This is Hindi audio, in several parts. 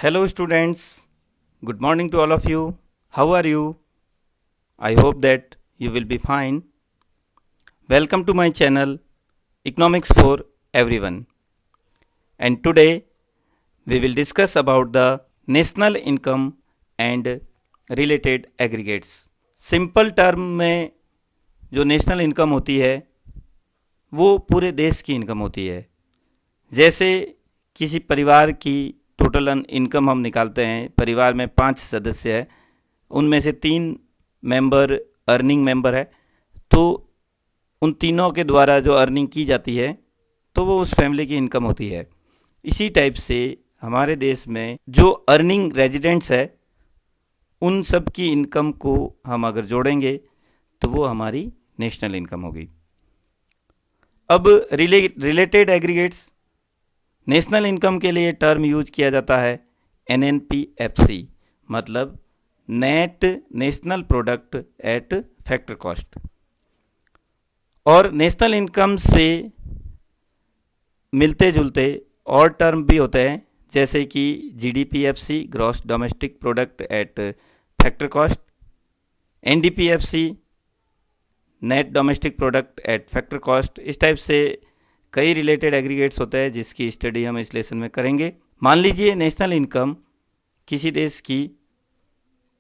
Hello, students. Good morning to all of you. How are you? I hope that you will be fine. Welcome to my channel, Economics for Everyone. And today we will discuss about the national income and related aggregates. Simple term में जो नेशनल इनकम होती है वो पूरे देश की इनकम होती है। जैसे किसी परिवार की टोटल इनकम हम निकालते हैं, परिवार में 5 सदस्य है, उनमें से 3 मेंबर अर्निंग मेंबर है, तो उन तीनों के द्वारा जो अर्निंग की जाती है तो वो उस फैमिली की इनकम होती है। इसी टाइप से हमारे देश में जो अर्निंग रेजिडेंट्स है उन सब की इनकम को हम अगर जोड़ेंगे तो वो हमारी नेशनल इनकम होगी। अब रिलेटेड एग्रीगेट्स, नेशनल इनकम के लिए टर्म यूज किया जाता है NNPFC, मतलब net national product at factor cost. और नेशनल इनकम से मिलते जुलते और टर्म भी होते हैं, जैसे कि GDPFC, gross domestic product at factor cost, NDPFC, net domestic product at factor cost. इस टाइप से कई रिलेटेड एग्रीगेट्स होते हैं जिसकी स्टडी हम इस लेसन में करेंगे। मान लीजिए नेशनल इनकम किसी देश की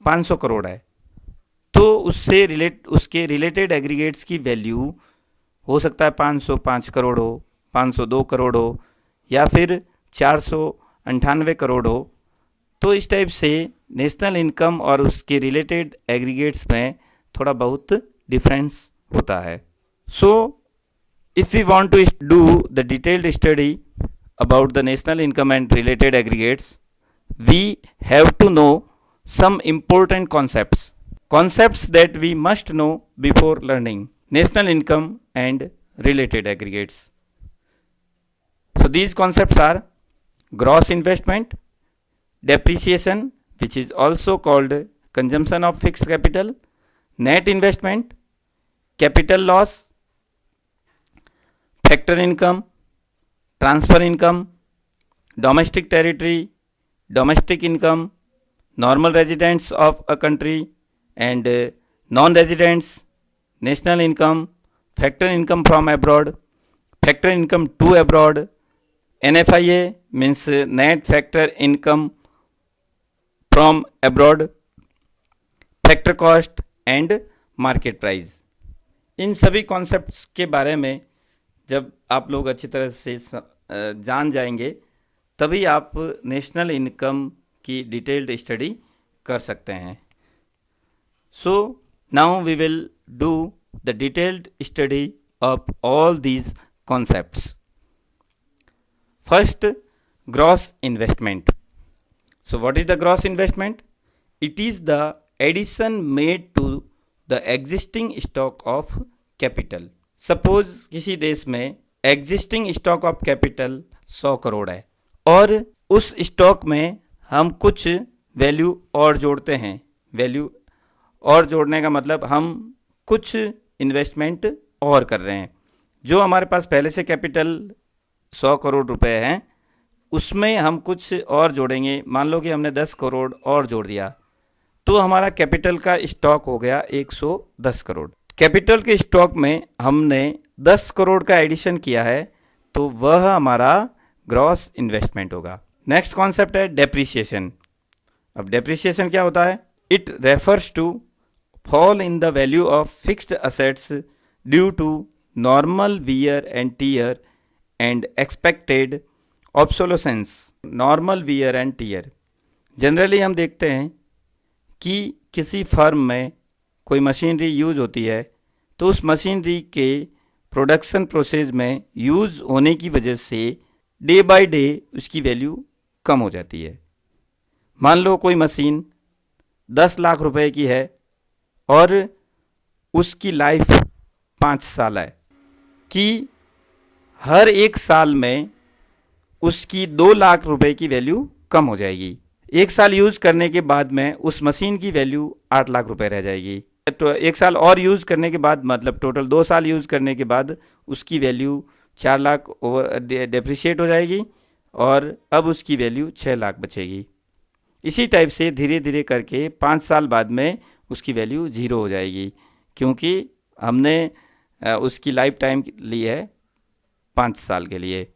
500 करोड़ है, तो उसके रिलेटेड एग्रीगेट्स की वैल्यू हो सकता है 505 करोड़ हो, 502 करोड़ हो, या फिर 498 करोड़ हो। तो इस टाइप से नेशनल इनकम और उसके रिलेटेड एग्रीगेट्स में थोड़ा बहुत डिफरेंस होता है। If we want to do the detailed study about the national income and related aggregates, we have to know some important concepts that we must know before learning national income and related aggregates. So these concepts are gross investment, depreciation, which is also called consumption of fixed capital, net investment, capital loss, factor income, transfer income, domestic territory, domestic income, normal residents of a country and non residents, national income, factor income from abroad, factor income to abroad, NFIA means net factor income from abroad, factor cost and market price. इन सभी कॉन्सेप्ट्स के बारे में जब आप लोग अच्छी तरह से जान जाएंगे तभी आप नेशनल इनकम की डिटेल्ड स्टडी कर सकते हैं। So now we will do the detailed study of all these concepts. First, gross investment. So what is the gross investment? It is the addition made to the existing stock of capital. Suppose किसी देश में existing stock of capital 100 crore है और उस स्टॉक में हम कुछ वैल्यू और जोड़ते हैं। वैल्यू और जोड़ने का मतलब हम कुछ इन्वेस्टमेंट और कर रहे हैं। जो हमारे पास पहले से कैपिटल 100 करोड़ रुपए हैं उसमें हम कुछ और जोड़ेंगे। मान लो कि हमने 10 करोड़ और जोड़ दिया तो हमारा कैपिटल का स्टॉक हो गया 110 करोड़। कैपिटल के स्टॉक में हमने 10 करोड़ का एडिशन किया है तो वह हमारा ग्रॉस इन्वेस्टमेंट होगा। नेक्स्ट कॉन्सेप्ट है डेप्रिसिएशन। अब डेप्रिसिएशन क्या होता है? It refers to fall in the value of fixed assets due to normal wear and tear and expected obsolescence. Normal wear and tear, generally हम देखते हैं कि किसी फर्म में कोई मशीनरी यूज़ होती है तो उस मशीनरी के प्रोडक्शन प्रोसेस में यूज़ होने की वजह से डे बाय डे उसकी वैल्यू कम हो जाती है। मान लो कोई मशीन 10 लाख रुपए की है और उसकी लाइफ 5 साल है, कि हर 1 साल में उसकी 2 लाख रुपए की वैल्यू कम हो जाएगी। 1 साल यूज़ करने के बाद में उस मशीन की वैल्यू 8 लाख रुपए रह जाएगी। तो 1 साल और यूज़ करने के बाद, मतलब टोटल 2 साल यूज़ करने के बाद उसकी वैल्यू 4 लाख डेप्रिशिएट हो जाएगी और अब उसकी वैल्यू 6 लाख बचेगी। इसी टाइप से धीरे धीरे करके 5 साल बाद में उसकी वैल्यू 0 हो जाएगी, क्योंकि हमने उसकी लाइफ टाइम ली है 5 साल के लिए।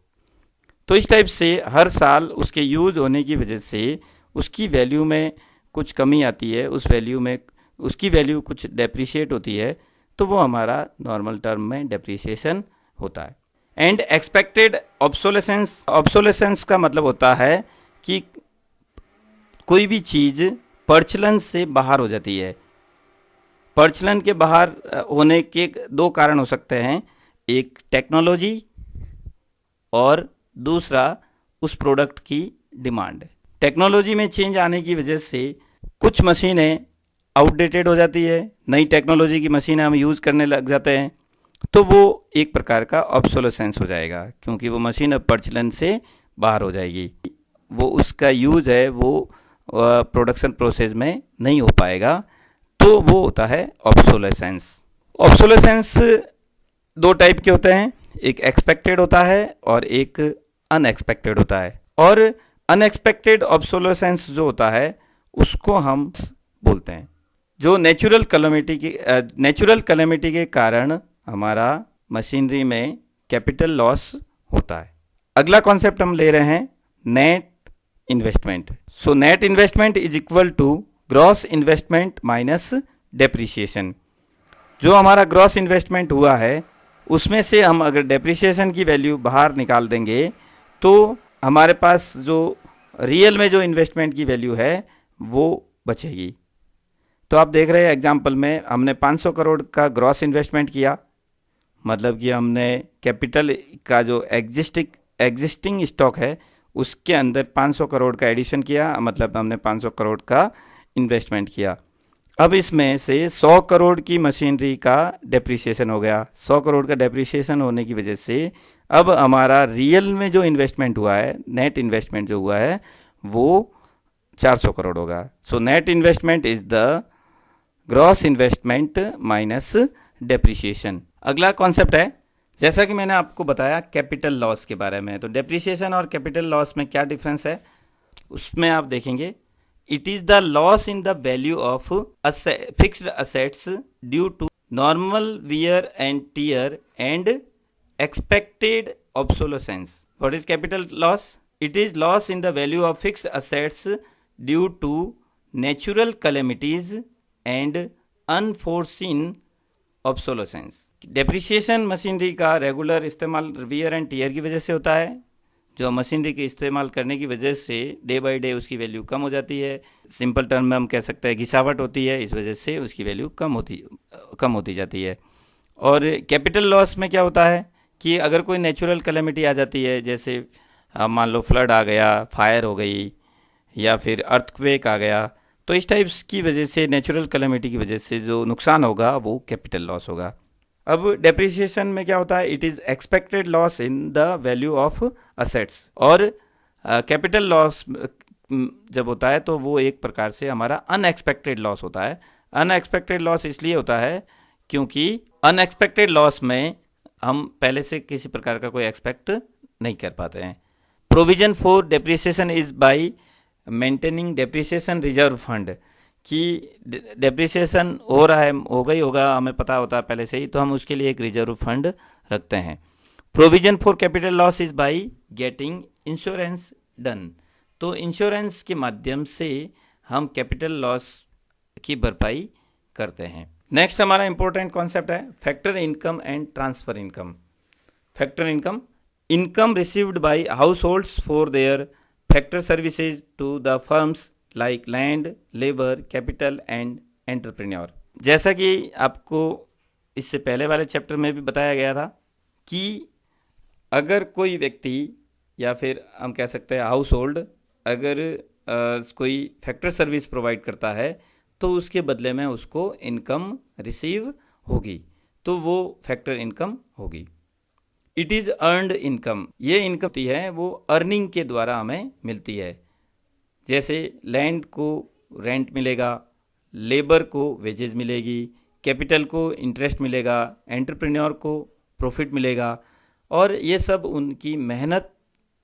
तो इस टाइप से हर साल उसके यूज़ होने की वजह से उसकी वैल्यू में कुछ कमी आती है, उस वैल्यू में उसकी वैल्यू कुछ डेप्रिशिएट होती है, तो वो हमारा नॉर्मल टर्म में डेप्रिसिएशन होता है। एंड एक्सपेक्टेड ऑब्सोलेसेंस, ऑब्सोलेसेंस का मतलब होता है कि कोई भी चीज़ प्रचलन से बाहर हो जाती है। प्रचलन के बाहर होने के 2 कारण हो सकते हैं, एक टेक्नोलॉजी और दूसरा उस प्रोडक्ट की डिमांड। टेक्नोलॉजी में चेंज आने की वजह से कुछ मशीनें आउटडेटेड हो जाती है, नई टेक्नोलॉजी की मशीनें हम यूज़ करने लग जाते हैं, तो वो एक प्रकार का ऑब्सोलेसेंस हो जाएगा, क्योंकि वो मशीन अब प्रचलन से बाहर हो जाएगी, वो उसका यूज़ है वो प्रोडक्शन प्रोसेस में नहीं हो पाएगा, तो वो होता है ऑब्सोलेसेंस। ऑब्सोलेसेंस 2 टाइप के होते हैं, एक एक्सपेक्टेड होता है और एक अनएक्सपेक्टेड होता है। और अनएक्सपेक्टेड ऑब्सोलेसेंस जो होता है उसको हम बोलते हैं, जो नेचुरल कैलेमिटी के कारण हमारा मशीनरी में कैपिटल लॉस होता है। अगला कॉन्सेप्ट हम ले रहे हैं net investment. So net investment is equal to gross investment minus depreciation. जो हमारा ग्रॉस इन्वेस्टमेंट हुआ है उसमें से हम अगर डेप्रिसिएशन की वैल्यू बाहर निकाल देंगे तो हमारे पास जो रियल में जो इन्वेस्टमेंट की वैल्यू है वो बचेगी। तो आप देख रहे हैं एग्जांपल में हमने 500 करोड़ का ग्रॉस इन्वेस्टमेंट किया, मतलब कि हमने कैपिटल का जो एग्जिस्टिंग स्टॉक है उसके अंदर 500 करोड़ का एडिशन किया, मतलब हमने 500 करोड़ का इन्वेस्टमेंट किया। अब इसमें से 100 करोड़ की मशीनरी का डेप्रिसिएशन हो गया। 100 करोड़ का डेप्रिसिएशन होने की वजह से अब हमारा रियल में जो इन्वेस्टमेंट हुआ है, नेट इन्वेस्टमेंट जो हुआ है वो 400 करोड़ होगा। सो net investment is the gross investment minus depreciation. अगला कॉन्सेप्ट है, जैसा कि मैंने आपको बताया कैपिटल लॉस के बारे में, तो डेप्रिसिएशन और कैपिटल लॉस में क्या डिफरेंस है उसमें आप देखेंगे। It is the loss in the value of fixed assets due to normal wear and tear and expected obsolescence. What is capital loss? It is loss in the value of fixed assets due to natural calamities and unforeseen obsolescence. Depreciation machinery का रेगुलर इस्तेमाल वियर एंड टीयर की वजह से होता है, जो मशीनरी के इस्तेमाल करने की वजह से डे बाय डे उसकी वैल्यू कम हो जाती है। सिंपल टर्म में हम कह सकते हैं घिसावट होती है, इस वजह से उसकी वैल्यू कम होती जाती है। और कैपिटल लॉस में क्या होता है कि अगर कोई नेचुरल कैलेमिटी आ जाती है, जैसे मान लो फ्लड आ गया, फायर हो गई या फिर अर्थक्वेक आ गया, तो इस टाइप्स की वजह से नेचुरल कैलेमिटी की वजह से जो नुकसान होगा वो कैपिटल लॉस होगा। अब डेप्रिसिएशन में क्या होता है, it is expected loss in the value of assets. और कैपिटल लॉस जब होता है तो वो एक प्रकार से हमारा अनएक्सपेक्टेड लॉस होता है। अनएक्सपेक्टेड लॉस इसलिए होता है क्योंकि अनएक्सपेक्टेड लॉस में हम पहले से किसी प्रकार का कोई एक्सपेक्ट नहीं कर पाते हैं। Provision for depreciation is by maintaining depreciation reserve fund, कि डेप्रिसिएशन हो रहा है, होगा हमें पता होता है पहले से ही, तो हम उसके लिए एक रिजर्व फंड रखते हैं। Provision for capital loss is by getting insurance done, तो इंश्योरेंस के माध्यम से हम कैपिटल लॉस की भरपाई करते हैं। नेक्स्ट हमारा इंपॉर्टेंट कॉन्सेप्ट है factor income and transfer income. Factor income, income received by households for their factor services to the firms like land, labour, capital and entrepreneur. जैसा कि आपको इससे पहले वाले चैप्टर में भी बताया गया था कि अगर कोई व्यक्ति या फिर हम कह सकते हैं हाउस होल्ड अगर कोई फैक्टर सर्विस प्रोवाइड करता है तो उसके बदले में उसको इनकम रिसीव होगी, तो वो फैक्टर इनकम होगी। इट इज़ अर्नड इनकम, ये इनकम होती है वो अर्निंग के द्वारा हमें मिलती है। जैसे लैंड को रेंट मिलेगा, लेबर को वेजेस मिलेगी, कैपिटल को इंटरेस्ट मिलेगा, एंटरप्रेन्योर को प्रॉफिट मिलेगा, और ये सब उनकी मेहनत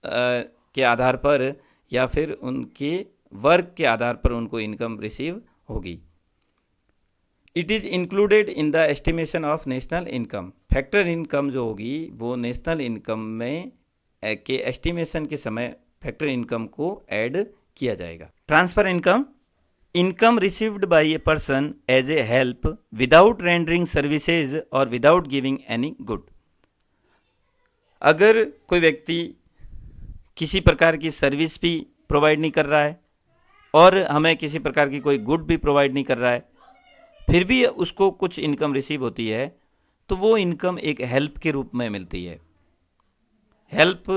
के आधार पर या फिर उनके वर्क के आधार पर उनको इनकम रिसीव होगी। It is included in the estimation of national income. Factor income जो होगी वो नेशनल इनकम में के एस्टिमेशन के समय फैक्टर इनकम को ऐड किया जाएगा। Transfer income, income received by a person as a help without rendering services और विदाउट गिविंग एनी गुड। अगर कोई व्यक्ति किसी प्रकार की सर्विस भी प्रोवाइड नहीं कर रहा है और हमें किसी प्रकार की कोई गुड भी प्रोवाइड नहीं कर रहा है, फिर भी उसको कुछ इनकम रिसीव होती है, तो वो इनकम एक हेल्प के रूप में मिलती है। हेल्प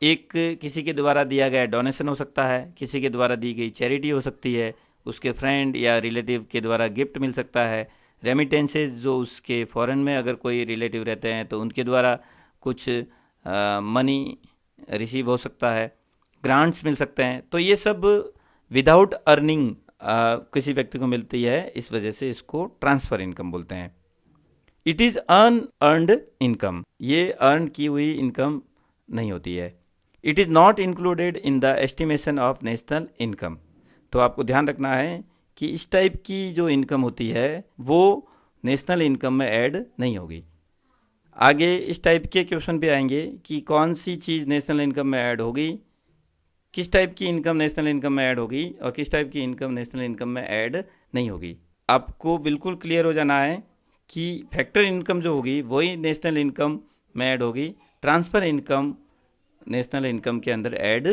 एक किसी के द्वारा दिया गया डोनेशन हो सकता है, किसी के द्वारा दी गई चैरिटी हो सकती है, उसके फ्रेंड या रिलेटिव के द्वारा गिफ्ट मिल सकता है, रेमिटेंसेज जो उसके फॉरेन में अगर कोई रिलेटिव रहते हैं तो उनके द्वारा कुछ मनी रिसीव हो सकता है, ग्रांट्स मिल सकते हैं। तो ये सब विदाउट अर्निंग किसी व्यक्ति को मिलती है, इस वजह से इसको ट्रांसफ़र इनकम बोलते हैं। इट इज़ अर्नड इनकम, ये अर्न की हुई इनकम नहीं होती है। It is not included in the estimation of national income. तो आपको ध्यान रखना है कि इस टाइप की जो इनकम होती है वो नेशनल इनकम में ऐड नहीं होगी। आगे इस टाइप के क्वेश्चन भी आएंगे कि कौन सी चीज़ नेशनल इनकम में ऐड होगी, किस टाइप की इनकम नेशनल इनकम में ऐड होगी और किस टाइप की इनकम नेशनल इनकम में ऐड नहीं होगी। आपको बिल्कुल क्लियर हो जाना है कि फैक्टर इनकम जो होगी वही नेशनल इनकम में ऐड होगी, ट्रांसफ़र इनकम नेशनल इनकम के अंदर ऐड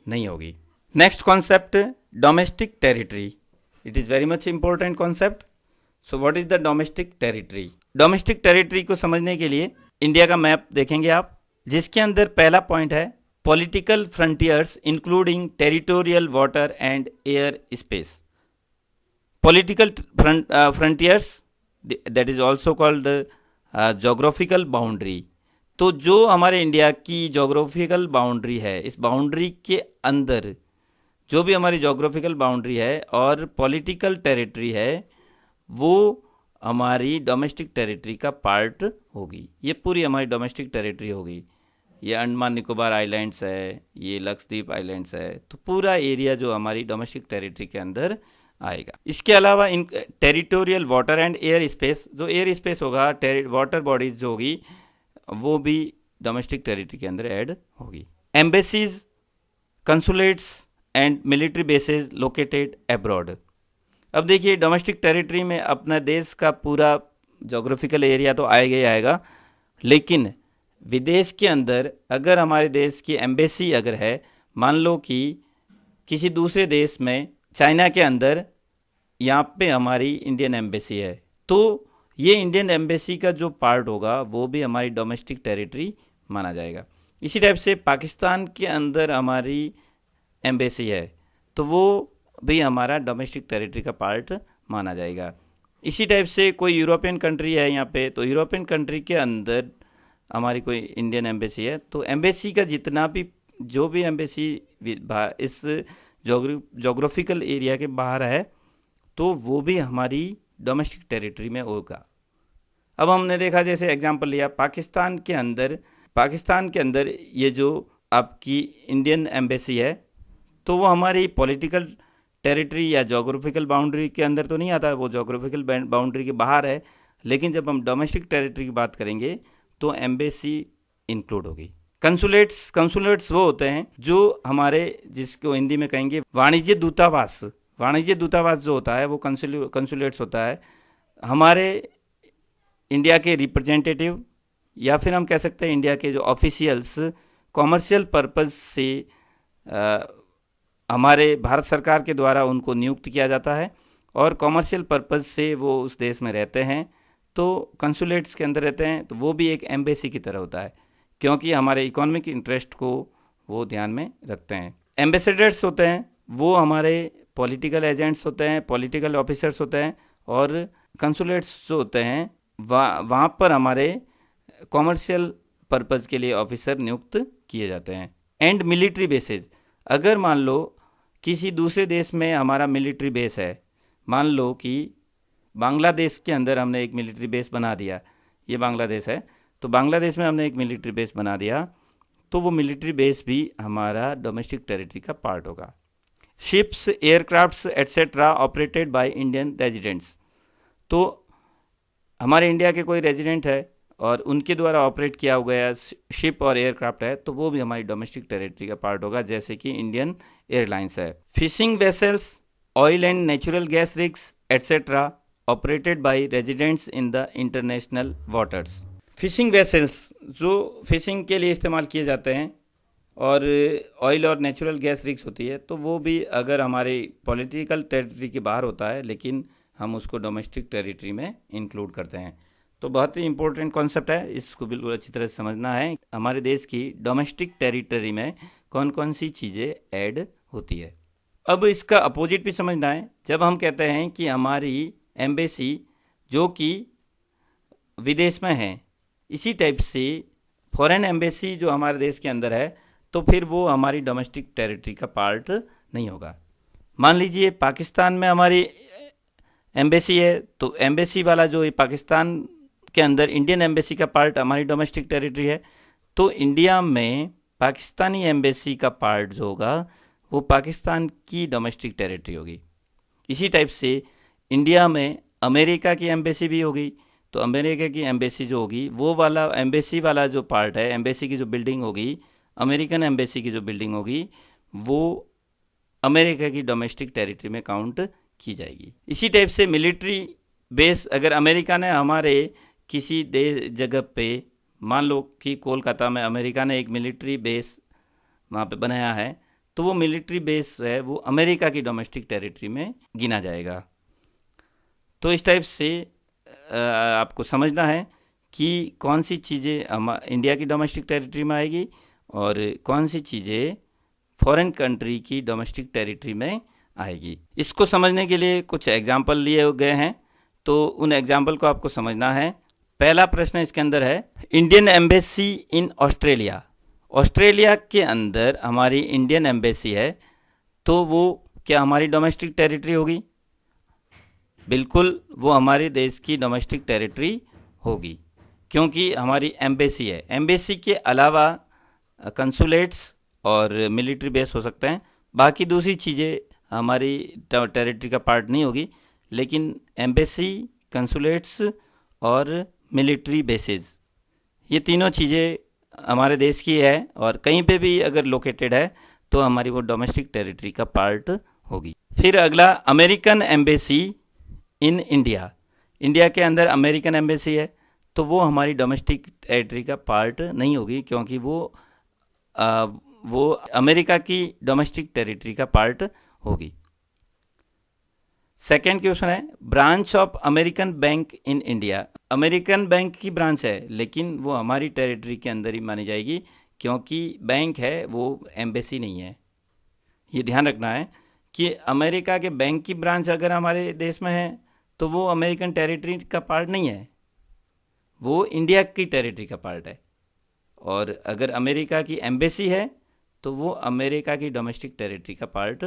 नहीं होगी। Next concept, domestic territory. It is very much important concept. So what is the domestic territory? Domestic territory को समझने के लिए इंडिया का मैप देखेंगे आप, जिसके अंदर पहला पॉइंट है political frontiers including territorial water and air space. Political frontiers that is also called geographical boundary. तो जो हमारे इंडिया की जोग्राफिकल बाउंड्री है, इस बाउंड्री के अंदर जो भी हमारी जोग्राफिकल बाउंड्री है और पॉलिटिकल टेरिटरी है वो हमारी डोमेस्टिक टेरिटरी का पार्ट होगी। ये पूरी हमारी डोमेस्टिक टेरिटरी होगी। ये अंडमान निकोबार आइलैंड्स है, ये लक्षद्वीप आइलैंड्स है, तो पूरा एरिया जो हमारी डोमेस्टिक टेरिटरी के अंदर आएगा। इसके अलावा in territorial water and air space, जो एयर स्पेस होगा, वाटर बॉडीज जो होगी वो भी डोमेस्टिक टेरिटरी के अंदर ऐड होगी। Embassies, consulates and military bases located abroad. अब देखिए डोमेस्टिक टेरिटरी में अपना देश का पूरा जोग्राफिकल एरिया तो आएगा ही आएगा, लेकिन विदेश के अंदर अगर हमारे देश की एम्बेसी अगर है, मान लो कि किसी दूसरे देश में, चाइना के अंदर यहाँ पे हमारी इंडियन एम्बेसी है, तो ये इंडियन एम्बेसी का जो पार्ट होगा वो भी हमारी डोमेस्टिक टेरिटरी माना जाएगा। इसी टाइप से पाकिस्तान के अंदर हमारी एम्बेसी है तो वो भी हमारा डोमेस्टिक टेरिटरी का पार्ट माना जाएगा। इसी टाइप से कोई यूरोपियन कंट्री है यहाँ पे, तो यूरोपियन कंट्री के अंदर हमारी कोई इंडियन एम्बेसी है, तो एम्बेसी का जितना भी जो भी एम्बेसी इस जोग्राफिकल एरिया के बाहर है तो वो भी हमारी डोमेस्टिक टेरिटरी में होगा। अब हमने देखा, जैसे एग्जांपल लिया पाकिस्तान के अंदर ये जो आपकी इंडियन एम्बेसी है तो वो हमारी पॉलिटिकल टेरिटरी या जोग्राफिकल बाउंड्री के अंदर तो नहीं आता, वो जोग्राफिकल बाउंड्री के बाहर है। लेकिन जब हम डोमेस्टिक टेरिटरी की बात करेंगे तो एम्बेसी इंक्लूड होगी। कंसुलेट्स वो होते हैं जो हमारे, जिसको हिंदी में कहेंगे वाणिज्य दूतावास। वाणिज्य दूतावास जो होता है वो कंसुलेट्स होता है। हमारे इंडिया के रिप्रेजेंटेटिव या फिर हम कह सकते हैं इंडिया के जो ऑफिशियल्स कॉमर्शियल पर्पस से हमारे भारत सरकार के द्वारा उनको नियुक्त किया जाता है और कॉमर्शियल पर्पस से वो उस देश में रहते हैं, तो कंसुलेट्स के अंदर रहते हैं, तो वो भी एक एम्बेसी की तरह होता है क्योंकि हमारे इकोनॉमिक इंटरेस्ट को वो ध्यान में रखते हैं। एम्बेसडर्स होते हैं वो हमारे पॉलिटिकल एजेंट्स होते हैं, पॉलिटिकल ऑफिसर्स होते हैं, और कंसुलेट्स जो होते हैं वहाँ पर हमारे कॉमर्शियल पर्पज़ के लिए ऑफिसर नियुक्त किए जाते हैं। एंड मिलिट्री बेसेस, अगर मान लो किसी दूसरे देश में हमारा मिलिट्री बेस है, मान लो कि बांग्लादेश के अंदर हमने एक मिलिट्री बेस बना दिया, ये बांग्लादेश है, तो बांग्लादेश में हमने एक मिलिट्री बेस बना दिया, तो वो मिलिट्री बेस भी हमारा डोमेस्टिक टेरिटरी का पार्ट होगा। Ships, aircrafts etcetera operated by Indian residents. तो हमारे इंडिया के कोई रेजिडेंट है और उनके द्वारा ऑपरेट किया हुआ शिप और एयरक्राफ्ट है तो वो भी हमारी डोमेस्टिक टेरिटरी का पार्ट होगा, जैसे कि इंडियन एयरलाइंस है। Fishing vessels, oil and natural gas rigs etcetera operated by residents in the international waters. Fishing vessels जो फिशिंग के लिए इस्तेमाल किए जाते हैं और ऑयल और नेचुरल गैस रिग्स होती है, तो वो भी अगर हमारे पॉलिटिकल टेरिटरी के बाहर होता है लेकिन हम उसको डोमेस्टिक टेरिटरी में इंक्लूड करते हैं। तो बहुत ही इंपॉर्टेंट कॉन्सेप्ट है, इसको बिल्कुल अच्छी तरह से समझना है। हमारे देश की डोमेस्टिक टेरिटरी में कौन कौन सी चीज़ें ऐड होती है। अब इसका अपोजिट भी समझना है। जब हम कहते हैं कि हमारी एम्बेसी जो कि विदेश में है, इसी टाइप से फॉरेन एम्बेसी जो हमारे देश के अंदर है, तो फिर वो हमारी डोमेस्टिक टेरिटरी का पार्ट नहीं होगा। मान लीजिए पाकिस्तान में हमारी एम्बेसी है, तो एम्बेसी वाला जो ये पाकिस्तान के अंदर इंडियन एम्बेसी का पार्ट हमारी डोमेस्टिक टेरिटरी है, तो इंडिया में पाकिस्तानी एम्बेसी का पार्ट जो होगा वो पाकिस्तान की डोमेस्टिक टेरिटरी होगी। इसी टाइप से इंडिया में अमेरिका की एम्बेसी भी होगी, तो अमेरिका की एम्बेसी जो होगी वो वाला एम्बेसी वाला जो पार्ट है, एम्बेसी की जो बिल्डिंग होगी, अमेरिकन एम्बेसी की जो बिल्डिंग होगी वो अमेरिका की डोमेस्टिक टेरिटरी में काउंट की जाएगी। इसी टाइप से मिलिट्री बेस, अगर अमेरिका ने हमारे किसी देश जगह पे, मान लो कि कोलकाता में अमेरिका ने एक मिलिट्री बेस वहाँ पे बनाया है, तो वो मिलिट्री बेस है वो अमेरिका की डोमेस्टिक टेरिटरी में गिना जाएगा। तो इस टाइप से आपको समझना है कि कौन सी चीज़ें इंडिया की डोमेस्टिक टेरिटरी में आएगी और कौन सी चीज़ें फॉरेन कंट्री की डोमेस्टिक टेरिटरी में आएगी। इसको समझने के लिए कुछ एग्जाम्पल लिए गए हैं, तो उन एग्जाम्पल को आपको समझना है। पहला प्रश्न इसके अंदर है, Indian embassy in Australia. Australia के अंदर हमारी इंडियन एम्बेसी है, तो वो क्या हमारी डोमेस्टिक टेरिटरी होगी? बिल्कुल, वो हमारे देश की डोमेस्टिक टेरिटरी होगी, क्योंकि हमारी एम्बेसी है। एम्बेसी के अलावा कंसुलेट्स और मिलिट्री बेस हो सकते हैं, बाकी दूसरी चीज़ें हमारी टेरिटरी का पार्ट नहीं होगी, लेकिन एम्बेसी, कंसुलेट्स और मिलिट्री बेसेस, ये तीनों चीज़ें हमारे देश की है और कहीं पे भी अगर लोकेटेड है तो हमारी वो डोमेस्टिक टेरिटरी का पार्ट होगी। फिर अगला, American embassy in India. India के अंदर अमेरिकन एम्बेसी है, तो वो हमारी डोमेस्टिक टेरिटरी का पार्ट नहीं होगी, क्योंकि वो अमेरिका की डोमेस्टिक टेरिटरी का पार्ट होगी। सेकेंड क्वेश्चन है, branch of American bank in India. American bank की ब्रांच है, लेकिन वो हमारी टेरिटरी के अंदर ही मानी जाएगी, क्योंकि बैंक है वो एम्बेसी नहीं है। ये ध्यान रखना है कि अमेरिका के बैंक की ब्रांच अगर हमारे देश में है तो वो अमेरिकन टेरिटरी का पार्ट नहीं है, वो इंडिया की टेरिटरी का पार्ट है। और अगर अमेरिका की एम्बेसी है तो वो अमेरिका की डोमेस्टिक टेरिटरी का पार्ट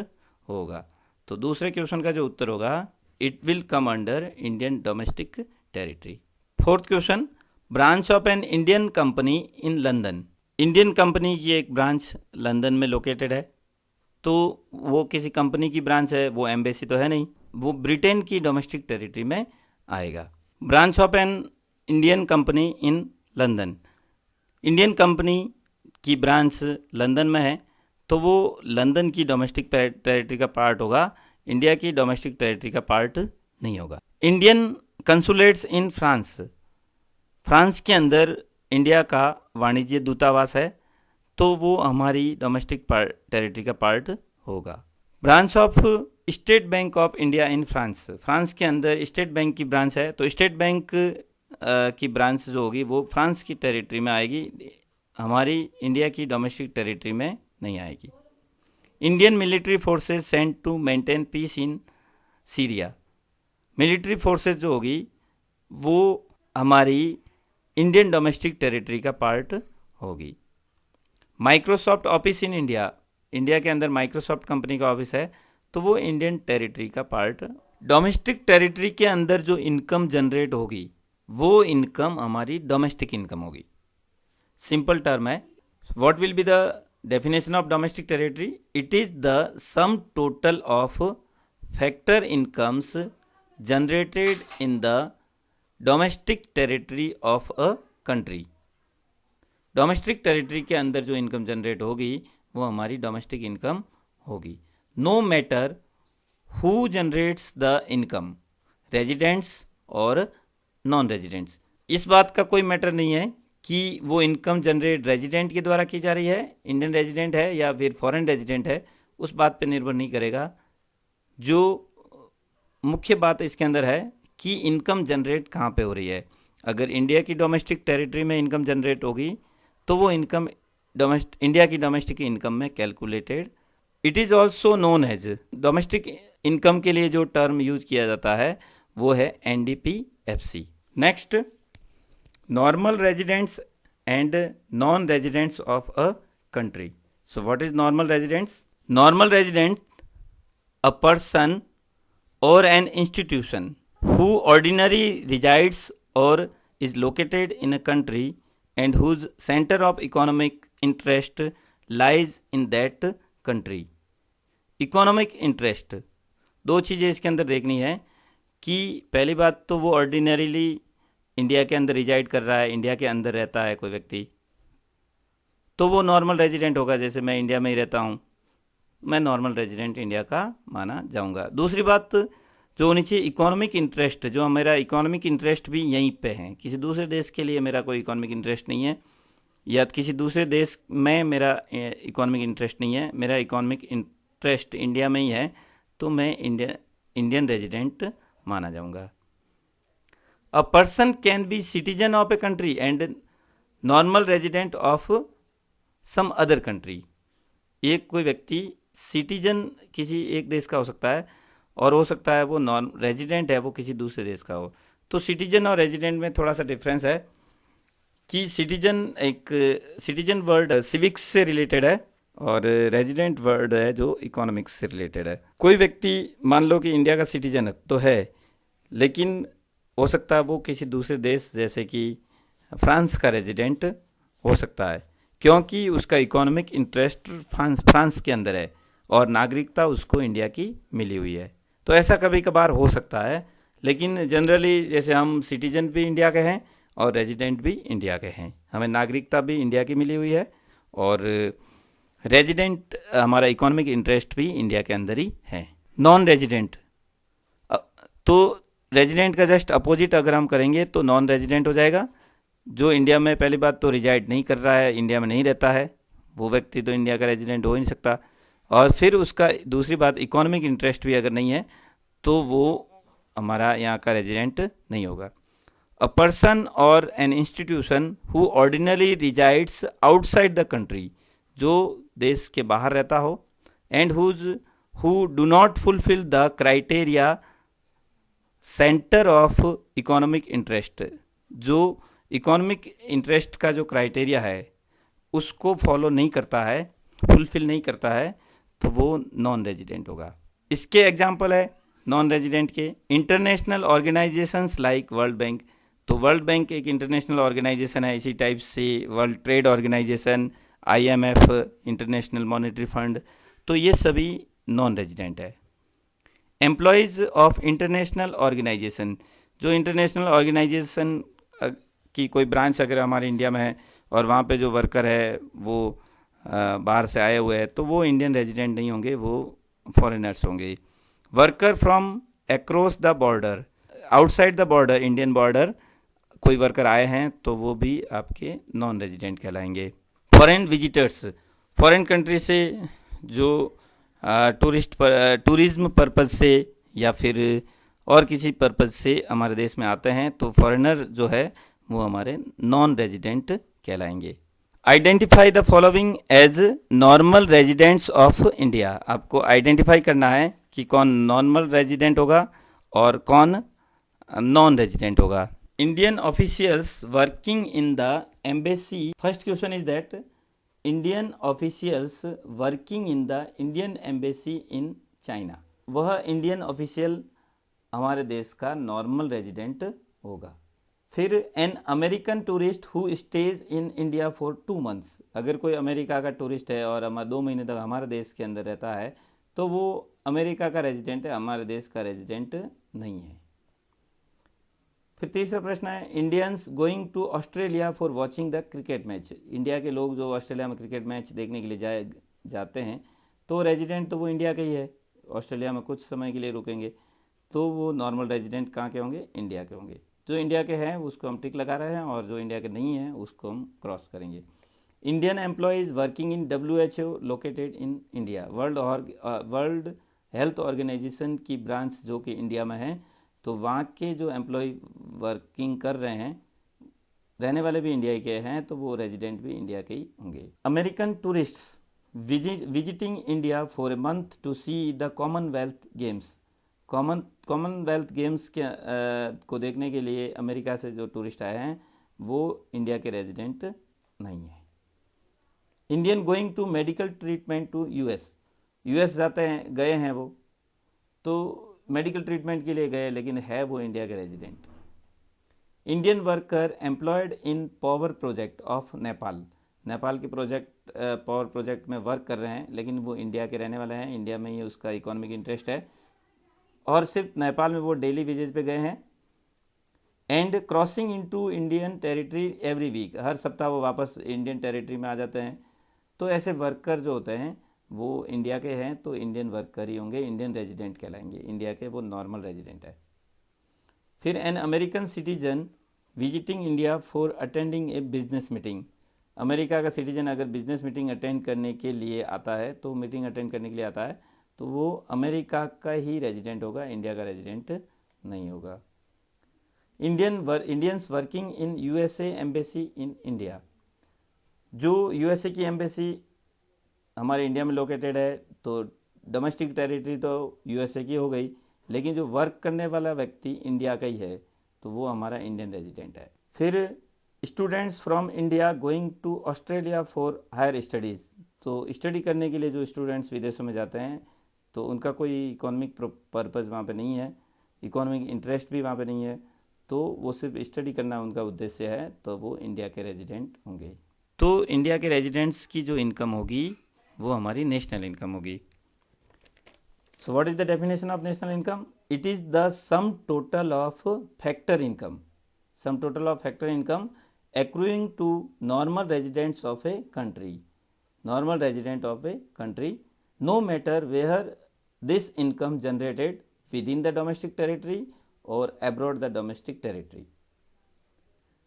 होगा। तो दूसरे क्वेश्चन का जो उत्तर होगा, it will come under Indian domestic territory. Fourth question, branch of an Indian company in London. Indian company की एक ब्रांच लंदन में लोकेटेड है, तो वो किसी कंपनी की ब्रांच है, वो एम्बेसी तो है नहीं, वो ब्रिटेन की डोमेस्टिक टेरिटरी में आएगा। Branch of an Indian company in London, Indian company की ब्रांच लंदन में है, तो वो लंदन की डोमेस्टिक टेरिटरी का पार्ट होगा, इंडिया की डोमेस्टिक टेरिटरी का पार्ट नहीं होगा। इंडियन कंसुलेट्स इन फ्रांस, फ्रांस के अंदर इंडिया का वाणिज्य दूतावास है, तो वो हमारी डोमेस्टिक टेरिटरी का पार्ट होगा। Branch of state bank of India in France, France के अंदर स्टेट बैंक की ब्रांच है, तो स्टेट बैंक की ब्रांच जो होगी वो फ्रांस की टेरिटरी में आएगी, हमारी इंडिया की डोमेस्टिक टेरिटरी में नहीं आएगी। Indian military forces sent to maintain peace in Syria, military forces जो होगी वो हमारी इंडियन डोमेस्टिक टेरिटरी का पार्ट होगी। Microsoft office in India, India के अंदर माइक्रोसॉफ्ट कंपनी का ऑफिस है, तो वो इंडियन टेरिटरी का पार्ट। डोमेस्टिक टेरिटरी के अंदर जो इनकम जनरेट होगी वो इनकम हमारी डोमेस्टिक इनकम होगी। सिंपल टर्म है, what will be the definition of domestic territory, it is the sum total of factor incomes generated in the domestic territory of a country. Domestic territory के अंदर जो इनकम जनरेट होगी वो हमारी डोमेस्टिक इनकम होगी. No matter who generates the income, residents और नॉन रेजिडेंट्स. इस बात का कोई मैटर नहीं है कि वो इनकम जनरेट रेजिडेंट के द्वारा की जा रही है, इंडियन रेजिडेंट है या फिर फॉरेन रेजिडेंट है, उस बात पे निर्भर नहीं करेगा. जो मुख्य बात इसके अंदर है कि इनकम जनरेट कहाँ पे हो रही है. अगर इंडिया की डोमेस्टिक टेरिटरी में इनकम जनरेट होगी तो वो इनकम इंडिया की डोमेस्टिक इनकम में calculated. It is also known as, domestic income के लिए जो टर्म यूज किया जाता है वो है NDPFC. Next, normal residents and non residents of a country. So what is normal residents? Normal resident a person or an institution who ordinarily resides or is located in a country and whose center of economic interest lies in that country. Economic interest, दो चीज़ें इसके अंदर देखनी है कि पहली बात तो वो ऑर्डिनरीली इंडिया के अंदर रिजाइड कर रहा है, इंडिया के अंदर रहता है कोई व्यक्ति, तो वो नॉर्मल रेजिडेंट होगा. जैसे मैं इंडिया में ही रहता हूँ, मैं नॉर्मल रेजिडेंट इंडिया का माना जाऊंगा. दूसरी बात जो होनी चाहिए, इकोनॉमिक इंटरेस्ट, जो मेरा इकोनॉमिक इंटरेस्ट भी यहीं पे है, किसी दूसरे देश के लिए मेरा कोई इकोनॉमिक इंटरेस्ट नहीं है, या किसी दूसरे देश में मेरा इकोनॉमिक इंटरेस्ट नहीं है, मेरा इकोनॉमिक इंटरेस्ट इंडिया में ही है, तो मैं इंडियन रेजिडेंट माना जाऊंगा. A person can be citizen of a country and normal resident of some other country. एक कोई व्यक्ति सिटीजन किसी एक देश का हो सकता है और हो सकता है वो नॉन रेजिडेंट है, वो किसी दूसरे देश का हो. तो सिटीजन और रेजिडेंट में थोड़ा सा डिफरेंस है कि सिटीजन वर्ड सिविक्स से रिलेटेड है और रेजिडेंट वर्ड है जो इकोनॉमिक्स से रिलेटेड है. कोई व्यक्ति मान लो कि इंडिया का सिटीजन तो है, लेकिन हो सकता है वो किसी दूसरे देश जैसे कि फ्रांस का रेजिडेंट हो सकता है, क्योंकि उसका इकोनॉमिक इंटरेस्ट फ्रांस के अंदर है और नागरिकता उसको इंडिया की मिली हुई है. तो ऐसा कभी कभार हो सकता है, लेकिन जनरली जैसे हम सिटीजन भी इंडिया के हैं और रेजिडेंट भी इंडिया के हैं, हमें नागरिकता भी इंडिया की मिली हुई है और रेजिडेंट हमारा इकोनॉमिक इंटरेस्ट भी इंडिया के अंदर ही है. नॉन रेजिडेंट, तो रेजिडेंट का जस्ट अपोजिट अगर हम करेंगे तो नॉन रेजिडेंट हो जाएगा. जो इंडिया में पहली बात तो रिजाइड नहीं कर रहा है, इंडिया में नहीं रहता है, वो व्यक्ति तो इंडिया का रेजिडेंट हो ही नहीं सकता. और फिर उसका दूसरी बात, इकोनॉमिक इंटरेस्ट भी अगर नहीं है तो वो हमारा यहाँ का रेजिडेंट नहीं होगा. अ पर्सन और an institution who ordinary resides outside the country, जो देश के बाहर रहता हो, and who do not fulfil the criteria centre of economic interest, जो इकोनॉमिक इंटरेस्ट का जो क्राइटेरिया है उसको फॉलो नहीं करता है, फुलफिल नहीं करता है, तो वो नॉन रेजिडेंट होगा. इसके एग्जाम्पल है नॉन रेजिडेंट के, international organisations like world bank. तो वर्ल्ड बैंक एक इंटरनेशनल ऑर्गेनाइजेशन है, इसी टाइप से world trade organisation, IMF, international monetary fund, तो ये सभी नॉन रेजिडेंट है. एम्प्लॉयज़ ऑफ इंटरनेशनल ऑर्गेनाइजेशन, जो इंटरनेशनल ऑर्गेनाइजेशन की कोई ब्रांच अगर हमारे इंडिया में है और वहाँ पे जो वर्कर है वो बाहर से आए हुए हैं, तो वो इंडियन रेजिडेंट नहीं होंगे, वो फॉरेनर्स होंगे. Worker from across the border, outside the border, Indian border कोई वर्कर आए हैं तो वो भी आपके नॉन रेजिडेंट कहलाएंगे. फॉरेन विजिटर्स, फॉरेन कंट्री से जो टूरिज्म पर्पज़ से या फिर और किसी पर्पज़ से हमारे देश में आते हैं, तो फॉरेनर जो है वो हमारे नॉन रेजिडेंट कहलाएंगे. Identify the following as normal residents of India. आपको आइडेंटिफाई करना है कि कौन नॉर्मल रेजिडेंट होगा और कौन नॉन रेजिडेंट होगा. Indian officials working in the embassy. First question is that Indian officials working in the Indian embassy in China. वह इंडियन ऑफिशियल हमारे देश का नॉर्मल रेजिडेंट होगा. फिर an American tourist who stays in India for 2 months, अगर कोई अमेरिका का टूरिस्ट है और 2 महीने तक हमारे देश के अंदर रहता है तो वो अमेरिका का रेजिडेंट है, हमारे देश का रेजिडेंट नहीं है। फिर तीसरा प्रश्न है Indians going to Australia for watching the cricket match, India के लोग जो ऑस्ट्रेलिया में क्रिकेट मैच देखने के लिए जाते हैं तो रेजिडेंट तो वो इंडिया का ही है, ऑस्ट्रेलिया में कुछ समय के लिए रुकेंगे तो वो नॉर्मल रेजिडेंट कहाँ के होंगे, इंडिया के होंगे। जो इंडिया के हैं उसको हम टिक लगा रहे हैं और जो इंडिया के नहीं हैं उसको हम क्रॉस करेंगे। Indian employees working in WHO located in India, world health organisation की ब्रांच जो कि इंडिया में है, तो वहाँ के जो एम्प्लॉय वर्किंग कर रहे हैं, रहने वाले भी इंडिया के हैं, तो वो रेजिडेंट भी इंडिया के ही होंगे। American tourists visiting India for a month to see the commonwealth games, commonwealth games के को देखने के लिए अमेरिका से जो टूरिस्ट आए हैं वो इंडिया के रेजिडेंट नहीं है। Indian going to medical treatment to US जाते हैं, गए हैं वो, तो मेडिकल ट्रीटमेंट के लिए गए लेकिन है वो इंडिया के resident. Indian worker employed in power project of Nepal के पावर प्रोजेक्ट में वर्क कर रहे हैं लेकिन वो इंडिया के रहने वाले हैं, इंडिया में ही उसका इकोनॉमिक इंटरेस्ट है और सिर्फ नेपाल में वो डेली विजिट पे गए हैं। And crossing into Indian territory every week, हर सप्ताह वो वापस इंडियन टेरिटरी में आ जाते हैं। तो ऐसे वर्कर जो होते हैं वो इंडिया के हैं तो इंडियन वर्कर ही होंगे, इंडियन रेजिडेंट कहलाएंगे, इंडिया के वो नॉर्मल रेजिडेंट है। फिर an American citizen visiting India for attending A business meeting, America का सिटीजन अगर बिजनेस मीटिंग अटेंड करने के लिए आता है तो मीटिंग अटेंड करने के लिए आता है तो वो अमेरिका का ही रेजिडेंट होगा, इंडिया का रेजिडेंट नहीं होगा। Indians working in USA embassy in India, जो USA की एम्बेसी हमारे इंडिया में लोकेटेड है तो डोमेस्टिक टेरिटरी तो USA की हो गई, लेकिन जो वर्क करने वाला व्यक्ति इंडिया का ही है तो वो हमारा इंडियन रेजिडेंट है। फिर students from India going to Australia for higher studies, तो स्टडी करने के लिए जो स्टूडेंट्स विदेशों में जाते हैं तो उनका कोई इकोनॉमिक पर्पज़ वहाँ पे नहीं है, इकोनॉमिक इंटरेस्ट भी वहाँ पे नहीं है, तो वो सिर्फ स्टडी करना उनका उद्देश्य है, तो वो इंडिया के रेजिडेंट होंगे। तो इंडिया के रेजिडेंट्स की जो इनकम होगी वो हमारी नेशनल इनकम होगी। So what is the definition of national income? It is the sum total of factor income, sum total of factor income accruing to normal residents of a country, normal resident of a country, no matter where this income generated within the domestic territory or abroad the domestic territory।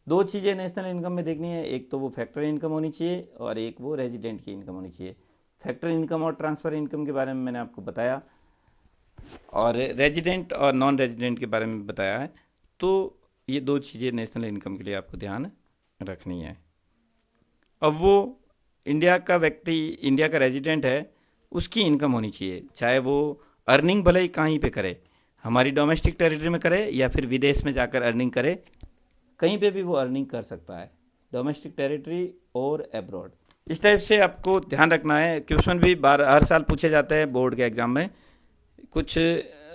दो चीज़ें नेशनल इनकम में देखनी है, एक तो वो फैक्टर इनकम होनी चाहिए और एक वो रेजिडेंट की इनकम होनी चाहिए। फैक्टर इनकम और ट्रांसफ़र इनकम के बारे में मैंने आपको बताया और रेजिडेंट और नॉन रेजिडेंट के बारे में बताया है, तो ये दो चीज़ें नेशनल इनकम के लिए आपको ध्यान रखनी है। अब वो इंडिया का व्यक्ति, इंडिया का रेजिडेंट है, उसकी इनकम होनी चाहिए, चाहे वो अर्निंग भले ही कहीं पे करे, हमारी डोमेस्टिक टेरिटरी में करे या फिर विदेश में जाकर अर्निंग करे, कहीं पे भी वो अर्निंग कर सकता है, डोमेस्टिक टेरिटरी और एब्रॉड। इस टाइप से आपको ध्यान रखना है। क्वेश्चन भी हर साल पूछे जाते हैं बोर्ड के एग्ज़ाम में, कुछ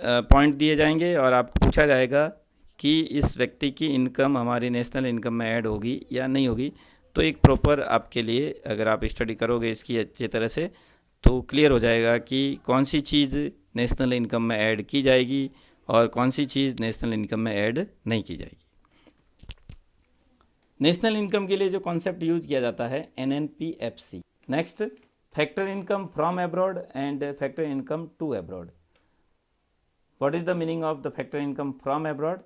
पॉइंट दिए जाएंगे और आपको पूछा जाएगा कि इस व्यक्ति की इनकम हमारी नेशनल इनकम में ऐड होगी या नहीं होगी। तो एक प्रॉपर आपके लिए अगर आप स्टडी करोगे इसकी अच्छी तरह से तो क्लियर हो जाएगा कि कौन सी चीज़ नेशनल इनकम में ऐड की जाएगी और कौन सी चीज़ नेशनल इनकम में ऐड नहीं की जाएगी। नेशनल इनकम के लिए जो कॉन्सेप्ट यूज किया जाता है NNPFC। Next, factor income from abroad and factor income to abroad. What is the meaning of the factor income from abroad?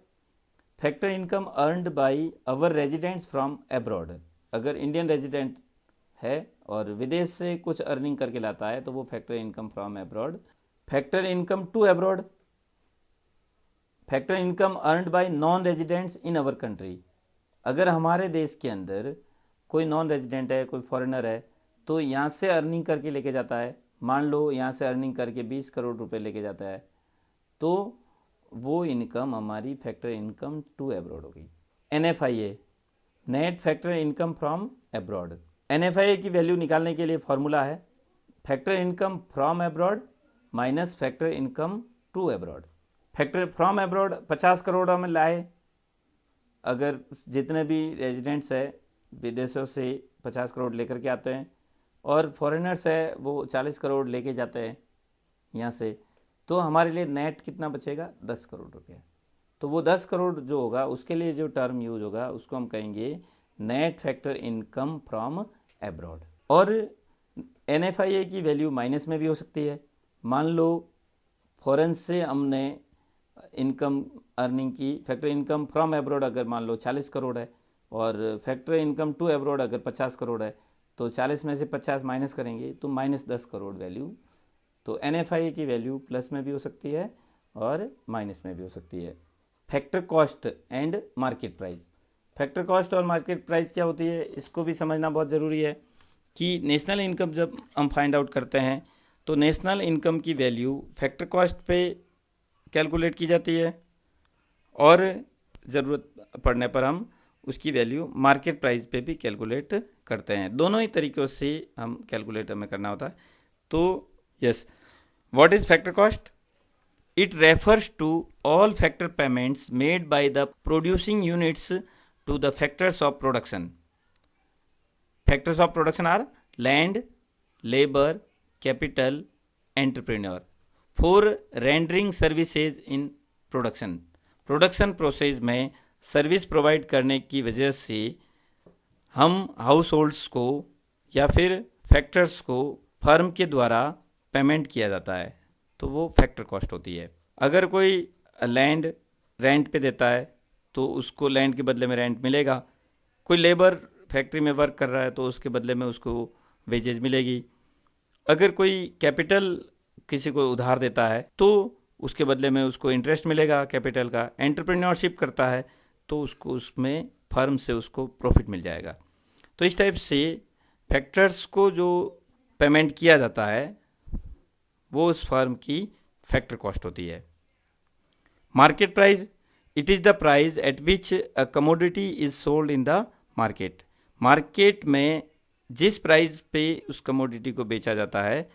Factor income earned by our residents from abroad, अगर इंडियन रेजिडेंट है और विदेश से कुछ अर्निंग करके लाता है तो वो factor income from abroad. Factor income to abroad, factor income earned by non residents in our country, अगर हमारे देश के अंदर कोई नॉन रेजिडेंट है, कोई फॉरेनर है, तो यहाँ से अर्निंग करके लेके जाता है, मान लो यहाँ से अर्निंग करके 20 करोड़ रुपए लेके जाता है, तो वो इनकम हमारी फैक्टर इनकम टू एब्रॉड होगी। NFIA, net factor income from abroad. NFIA की वैल्यू निकालने के लिए फॉर्मूला है factor income from abroad minus factor income to abroad. Factor from abroad 50 crore में लाए अगर जितने भी रेजिडेंट्स है विदेशों से 50 करोड़ लेकर के आते हैं और फॉरेनर्स है वो 40 करोड़ लेके जाते हैं यहाँ से, तो हमारे लिए नेट कितना बचेगा, 10 करोड़ रुपया। तो वो 10 करोड़ जो होगा उसके लिए जो टर्म यूज होगा उसको हम कहेंगे net factor income from abroad. और NFIA की वैल्यू माइनस में भी हो सकती है। मान लो फॉरेन से हमने इनकम अर्निंग की, फैक्टर इनकम फ्रॉम एब्रॉड अगर मान लो 40 करोड़ है और फैक्टर इनकम टू एब्रॉड अगर 50 करोड़ है, तो 40 में से 50 माइनस करेंगे तो माइनस 10 करोड़ वैल्यू। तो NFIA की वैल्यू प्लस में भी हो सकती है और माइनस में भी हो सकती है। Factor cost and market price. Factor cost और मार्केट प्राइस क्या होती है इसको भी समझना बहुत ज़रूरी है कि नेशनल इनकम जब हम फाइंड आउट करते हैं तो नेशनल इनकम की वैल्यू फैक्टर कॉस्ट पे कैलकुलेट की जाती है और ज़रूरत पड़ने पर हम उसकी वैल्यू मार्केट प्राइस पे भी कैलकुलेट करते हैं। दोनों ही तरीक़ों से हम कैलकुलेट हमें करना होता है। तो yes, what is factor cost? It refers to all factor payments made by the producing units to the factors of production. Factors of production are land, labor, capital, entrepreneur for rendering services in production. Production process में सर्विस प्रोवाइड करने की वजह से हम हाउस होल्ड्स को या फिर फैक्टर्स को फर्म के द्वारा पेमेंट किया जाता है, तो वो फैक्टर कॉस्ट होती है। अगर कोई लैंड रेंट पे देता है तो उसको लैंड के बदले में रेंट मिलेगा। कोई लेबर फैक्ट्री में वर्क कर रहा है तो उसके बदले में उसको वेजेज मिलेगी। अगर कोई कैपिटल किसी को उधार देता है तो उसके बदले में उसको इंटरेस्ट मिलेगा कैपिटल का। एंटरप्रेन्योरशिप करता है तो उसको उसमें फर्म से उसको प्रॉफिट मिल जाएगा। तो इस टाइप से फैक्टर्स को जो पेमेंट किया जाता है वो उस फर्म की फैक्टर कॉस्ट होती है। Market price, it is the price at which a commodity is sold in the market. Market में जिस प्राइस पे उस कमोडिटी को बेचा जाता है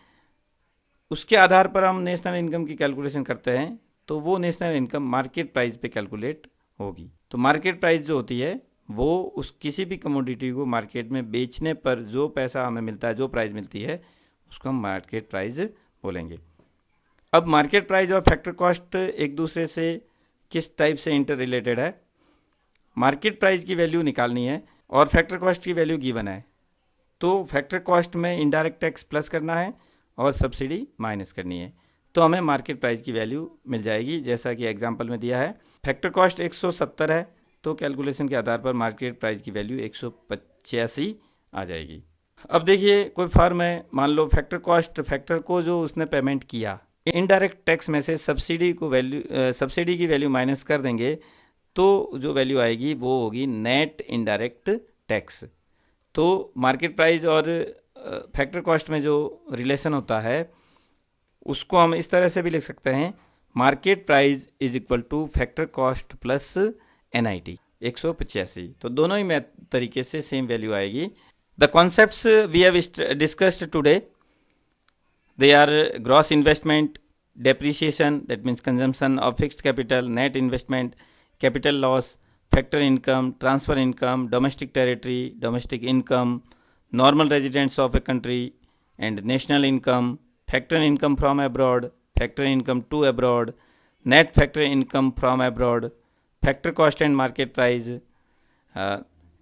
उसके आधार पर हम नेशनल इनकम की कैलकुलेशन करते हैं, तो वो नेशनल इनकम मार्केट प्राइस पे कैलकुलेट होगी। तो मार्केट प्राइस जो होती है वो उस किसी भी कमोडिटी को मार्केट में बेचने पर जो पैसा हमें मिलता है, जो प्राइस मिलती है, उसको हम मार्केट प्राइस बोलेंगे। अब मार्केट प्राइस और फैक्टर कॉस्ट एक दूसरे से किस टाइप से इंटर रिलेटेड है? मार्केट प्राइस की वैल्यू निकालनी है और फैक्टर कॉस्ट की वैल्यू गिवन है, तो फैक्टर कॉस्ट में इनडायरेक्ट टैक्स प्लस करना है और सब्सिडी माइनस करनी है, तो हमें मार्केट प्राइस की वैल्यू मिल जाएगी जैसा कि एग्जांपल में दिया है। फैक्टर कॉस्ट 170 है तो कैलकुलेशन के आधार पर मार्केट प्राइस की वैल्यू 185 आ जाएगी। अब देखिए कोई फर्म है, मान लो फैक्टर कॉस्ट, फैक्टर को जो उसने पेमेंट किया, इनडायरेक्ट टैक्स में से सब्सिडी की वैल्यू माइनस कर देंगे तो जो वैल्यू आएगी वो होगी नेट इनडायरेक्ट टैक्स। तो मार्केट प्राइस और फैक्टर कॉस्ट में जो रिलेशन होता है उसको हम इस तरह से भी लिख सकते हैं, market price is equal to factor cost plus NIT 185। तो दोनों ही तरीके से सेम वैल्यू आएगी। The concepts we have discussed today, they are gross investment, depreciation, that means consumption of fixed capital, net investment, capital loss, factor income, transfer income, domestic territory, domestic income, normal residents of a country, and national income, factor income from abroad, factor income to abroad, net factor income from abroad, factor cost and market price,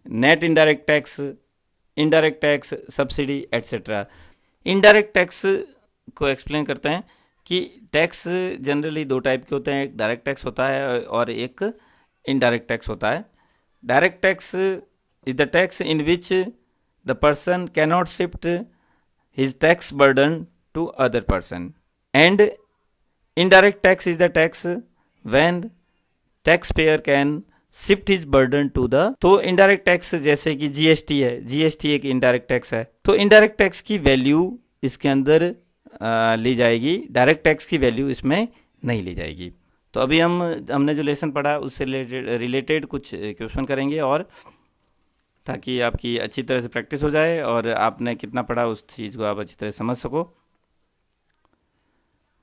net indirect tax, subsidy, etc. Indirect tax को एक्सप्लेन करते हैं कि टैक्स जनरली दो टाइप के होते हैं, एक डायरेक्ट टैक्स होता है और एक इनडायरेक्ट टैक्स होता है। Direct tax is the tax in which the person cannot shift his tax burden to other person, and indirect tax is the tax when tax payer can shift his burden to the. तो इनडायरेक्ट टैक्स जैसे कि GST है, GST एक इनडायरेक्ट टैक्स है, तो इनडायरेक्ट टैक्स की वैल्यू इसके अंदर ली जाएगी, डायरेक्ट टैक्स की वैल्यू इसमें नहीं ली जाएगी। तो अभी हमने जो लेसन पढ़ा उससे रिलेटेड कुछ क्वेश्चन करेंगे और ताकि आपकी अच्छी तरह से प्रैक्टिस हो जाए और आपने कितना पढ़ा उस चीज़ को आप अच्छी तरह समझ सको।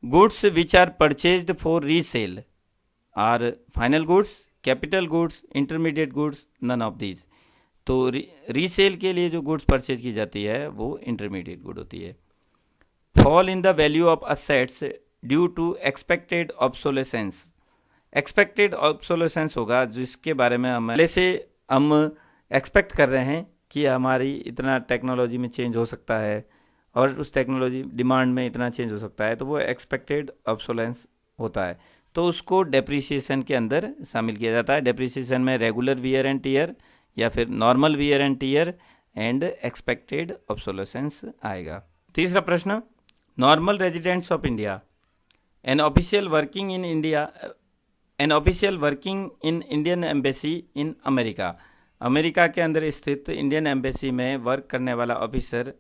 Goods which are purchased for resale are final goods capital goods, intermediate goods, none of these. तो रीसेल के लिए जो गुड्स परचेज की जाती है वो इंटरमीडिएट गुड होती है। Fall in the value of assets due to expected obsolescence. Expected obsolescence होगा जिसके बारे में हम पहले से हम एक्सपेक्ट कर रहे हैं कि हमारी इतना टेक्नोलॉजी में चेंज हो सकता है और उस टेक्नोलॉजी डिमांड में इतना चेंज हो सकता है, तो वो एक्सपेक्टेड ऑब्सोलेंस होता है, तो उसको डेप्रिसिएशन के अंदर शामिल किया जाता है। डेप्रिसिएशन में रेगुलर वियर एंड टीयर या फिर normal wear and tear and expected obsolescence आएगा। तीसरा प्रश्न, normal residents of India, an official working in Indian embassy in America. America के अंदर स्थित इंडियन एम्बेसी में वर्क करने वाला ऑफिसर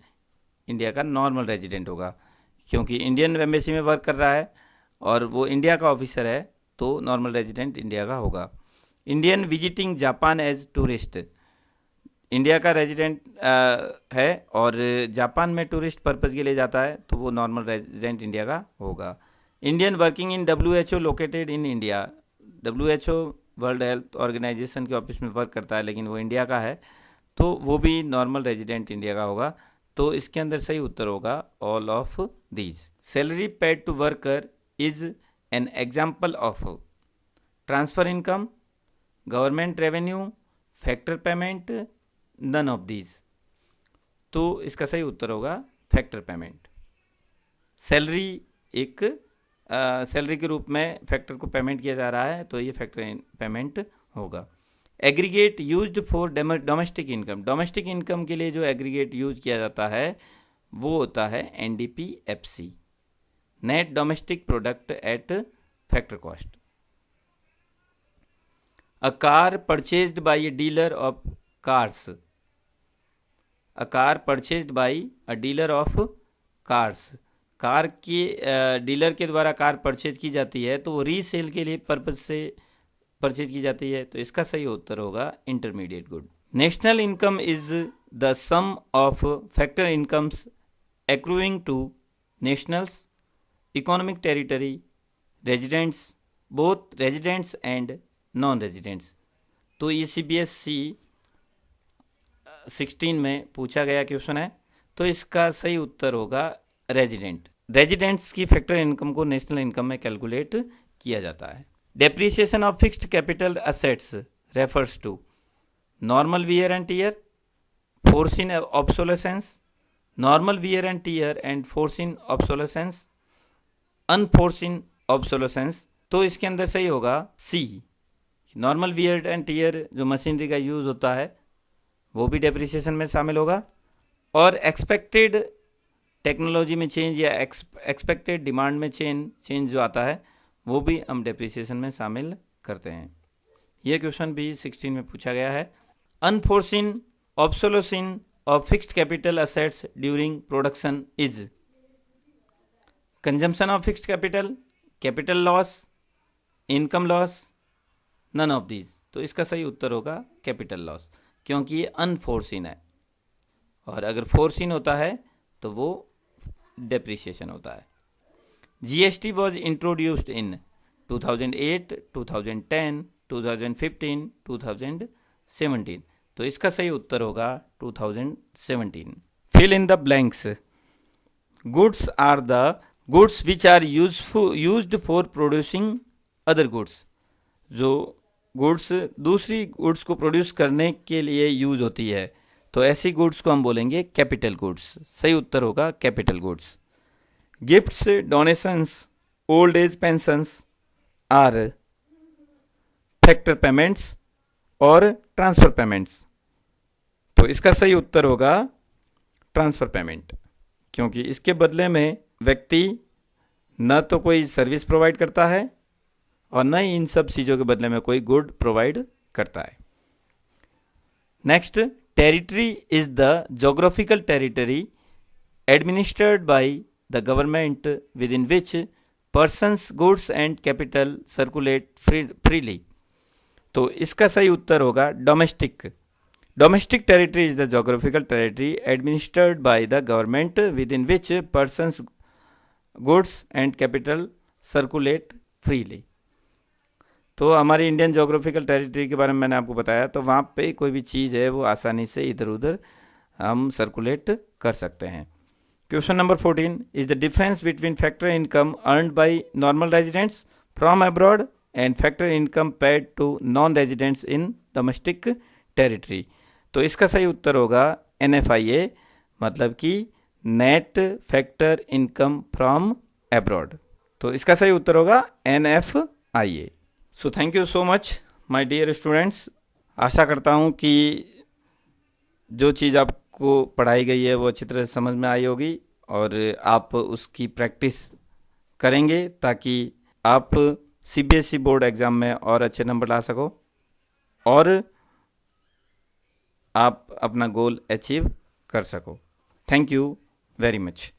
इंडिया का नॉर्मल रेजिडेंट होगा, क्योंकि इंडियन एम्बेसी में वर्क कर रहा है और वो इंडिया का ऑफिसर है, तो नॉर्मल रेजिडेंट इंडिया का होगा। Indian visiting Japan as tourist, India का रेजिडेंट है और जापान में टूरिस्ट पर्पज़ के लिए जाता है, तो वो नॉर्मल रेजिडेंट इंडिया का होगा। Indian working in WHO located in India, WHO world health organisation के ऑफिस में वर्क करता है लेकिन वो इंडिया का है, तो वो भी नॉर्मल रेजिडेंट इंडिया का होगा। तो इसके अंदर सही उत्तर होगा all of these. Salary paid to worker is an example of transfer income, government revenue, factor payment, none of these. तो इसका सही उत्तर होगा फैक्टर पेमेंट। सैलरी एक सैलरी के रूप में फैक्टर को पेमेंट किया जा रहा है, तो ये फैक्टर पेमेंट होगा। Aggregate used for domestic income, domestic income के लिए जो एग्रीगेट यूज किया जाता है वो होता है NDPFC, net domestic product at factor cost. A car purchased bye a dealer of cars, a car purchased bye a dealer of cars, car के डीलर के द्वारा कार परचेज की जाती है, तो वो रीसेल के लिए पर्पज से परचेज की जाती है, तो इसका सही उत्तर होगा intermediate good. National income is the sum of factor incomes accruing to nationals, economic territory, residents, both residents and non residents. तो ये CBSE 16 में पूछा गया क्वेश्चन है, तो इसका सही उत्तर होगा रेजिडेंट। रेजिडेंट्स की फैक्टर इनकम को नेशनल इनकम में कैलकुलेट किया जाता है। Depreciation of fixed capital assets refers to normal wear and tear, foreseen obsolescence, normal wear and tear and foreseen obsolescence, unforeseen obsolescence. तो इसके अंदर सही होगा C, normal wear and tear जो मशीनरी का यूज होता है वो भी डेप्रिसिएशन में शामिल होगा, और एक्सपेक्टेड टेक्नोलॉजी में चेंज या एक्सपेक्टेड डिमांड में चेंज जो आता है वो भी हम डेप्रिसिएशन में शामिल करते हैं। ये क्वेश्चन भी 16 में पूछा गया है। Unforeseen obsolescence of fixed capital assets during production is consumption of fixed capital, capital loss, income loss, none of these. तो इसका सही उत्तर होगा कैपिटल लॉस, क्योंकि ये अनफोर्सिन है, और अगर फोर्सिन होता है तो वो डेप्रिसिएशन होता है। GST was introduced in 2008, 2010, 2015, 2017। तो इसका सही उत्तर होगा 2017। Fill in the blanks. Goods are the goods which are used for producing other goods, जो गुड्स दूसरी गुड्स को प्रोड्यूस करने के लिए यूज होती है, तो ऐसी गुड्स को हम बोलेंगे कैपिटल गुड्स। सही उत्तर होगा capital goods. Gifts, donations, old age pensions are factor payments और ट्रांसफर पेमेंट्स। तो इसका सही उत्तर होगा ट्रांसफर पेमेंट, क्योंकि इसके बदले में व्यक्ति न तो कोई सर्विस प्रोवाइड करता है और न ही इन सब चीज़ों के बदले में कोई गुड प्रोवाइड करता है। Next, territory is the geographical territory administered by the government with in which persons, goods and capital circulate freely. तो इसका सही उत्तर होगा domestic. Domestic territory is the geographical territory administered by the government with in which persons, goods and capital circulate freely. तो हमारी इंडियन जोग्राफिकल टेरिटरी के बारे में मैंने आपको बताया, तो वहाँ पे कोई भी चीज़ है वो आसानी से इधर उधर हम सर्कुलेट कर सकते हैं। Question number 14 is the difference between factor income earned by normal residents from abroad and factor income paid to non residents in domestic territory. तो इसका सही उत्तर होगा NFIA, मतलब कि net factor income from abroad. तो इसका सही उत्तर होगा NFIA। So thank you so much my dear students. आशा करता हूँ कि जो चीज़ आपको पढ़ाई गई है वो अच्छी तरह से समझ में आई होगी और आप उसकी प्रैक्टिस करेंगे ताकि आप CBSE बोर्ड एग्ज़ाम में और अच्छे नंबर ला सको और आप अपना गोल अचीव कर सको। Thank you very much.